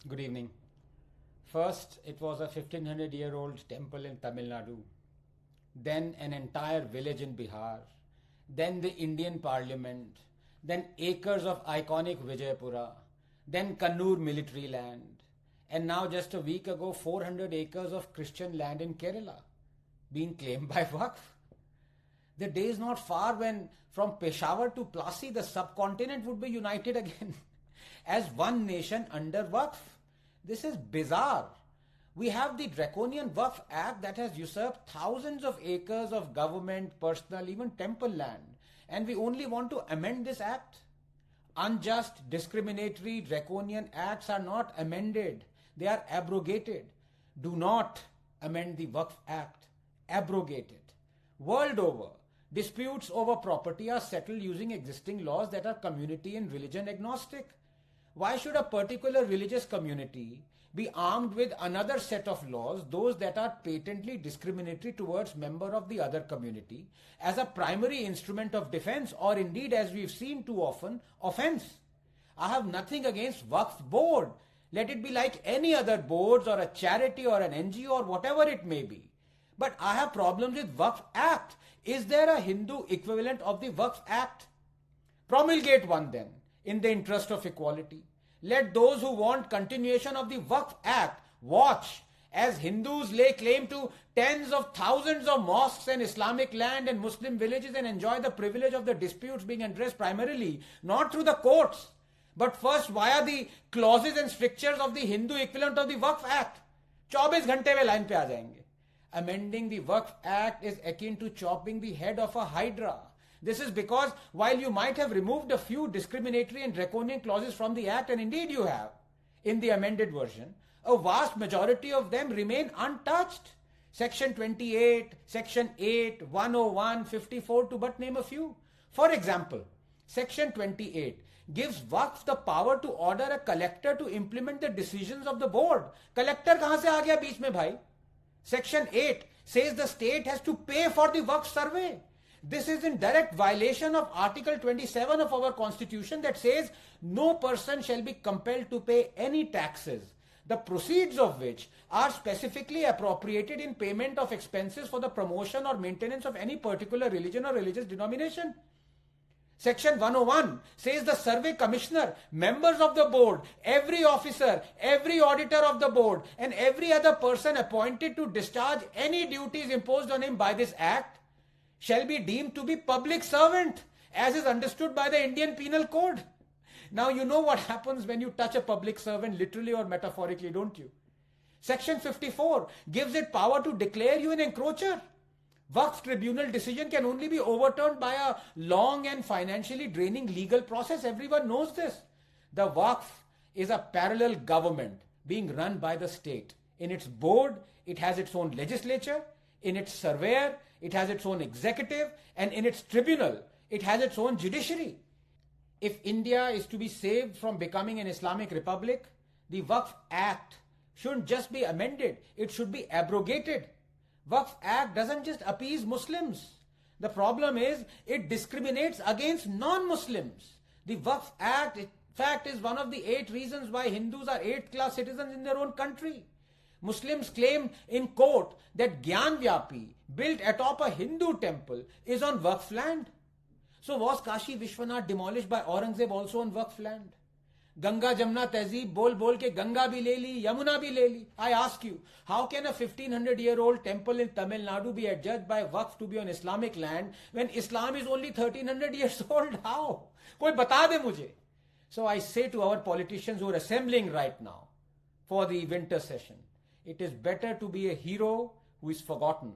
Good evening. First, it was a 1500-year-old temple in Tamil Nadu, then an entire village in Bihar, then the Indian Parliament, then acres of iconic Vijayapura, then Kannur military land, and now just a week ago 400 acres of Christian land in Kerala being claimed by Waqf. The day is not far when from Peshawar to Plassey the subcontinent would be united again as one nation under Waqf. This is bizarre. We have the draconian Waqf Act that has usurped thousands of acres of government, personal, even temple land. And we only want to amend this act. Unjust, discriminatory, draconian acts are not amended. They are abrogated. Do not amend the Waqf Act. Abrogate it. World over, disputes over property are settled using existing laws that are community and religion agnostic. Why should a particular religious community be armed with another set of laws, those that are patently discriminatory towards member of the other community, as a primary instrument of defense, or indeed, as we've seen too often, offense? I have nothing against Waqf board. Let it be like any other boards or a charity or an NGO or whatever it may be. But I have problems with Waqf Act. Is there a Hindu equivalent of the Waqf Act? Promulgate one then, in the interest of equality. Let those who want continuation of the Waqf Act watch as Hindus lay claim to tens of thousands of mosques and Islamic land and Muslim villages and enjoy the privilege of the disputes being addressed primarily not through the courts, but first via the clauses and strictures of the Hindu equivalent of the Waqf Act. 24 घंटे में line पे आ जाएंगे. Amending the Waqf Act is akin to chopping the head of a hydra. This is because while you might have removed a few discriminatory and draconian clauses from the Act, and indeed you have, in the amended version, a vast majority of them remain untouched. Section 28, Section 8, 101, 54 to but name a few. For example, Section 28 gives Waqf the power to order a collector to implement the decisions of the board. Collector kahan se aa gaya beech mein bhai? Section 8 says the state has to pay for the Waqf survey. This is in direct violation of Article 27 of our Constitution that says no person shall be compelled to pay any taxes, the proceeds of which are specifically appropriated in payment of expenses for the promotion or maintenance of any particular religion or religious denomination. Section 101 says the survey commissioner, members of the board, every officer, every auditor of the board, and every other person appointed to discharge any duties imposed on him by this act shall be deemed to be public servant, as is understood by the Indian Penal Code. Now you know what happens when you touch a public servant literally or metaphorically, don't you? Section 54 gives it power to declare you an encroacher. Waqf tribunal decision can only be overturned by a long and financially draining legal process. Everyone knows this. The Waqf is a parallel government being run by the state. In its board, it has its own legislature. In its surveyor, it has its own executive. And in its tribunal, it has its own judiciary. If India is to be saved from becoming an Islamic republic, the Waqf Act shouldn't just be amended. It should be abrogated. Waqf Act doesn't just appease Muslims. The problem is it discriminates against non-Muslims. The Waqf Act, in fact, is one of the 8 reasons why Hindus are 8th-class citizens in their own country. Muslims claim in court that Gyan Vyapi, built atop a Hindu temple, is on Waqf land. So was Kashi Vishwanath demolished by Aurangzeb also on Waqf land? Ganga Jamna Tehzeeb bol ke Ganga bhi le li, Yamuna bhi le li. I ask you, how can a 1500-year-old temple in Tamil Nadu be adjudged by Waqf to be on Islamic land when Islam is only 1300 years old? How? Koi bata de mujhe. So I say to our politicians who are assembling right now for the winter session, it is better to be a hero who is forgotten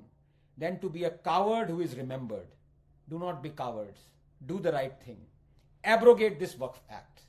than to be a coward who is remembered. Do not be cowards. Do the right thing. Abrogate this Waqf Act.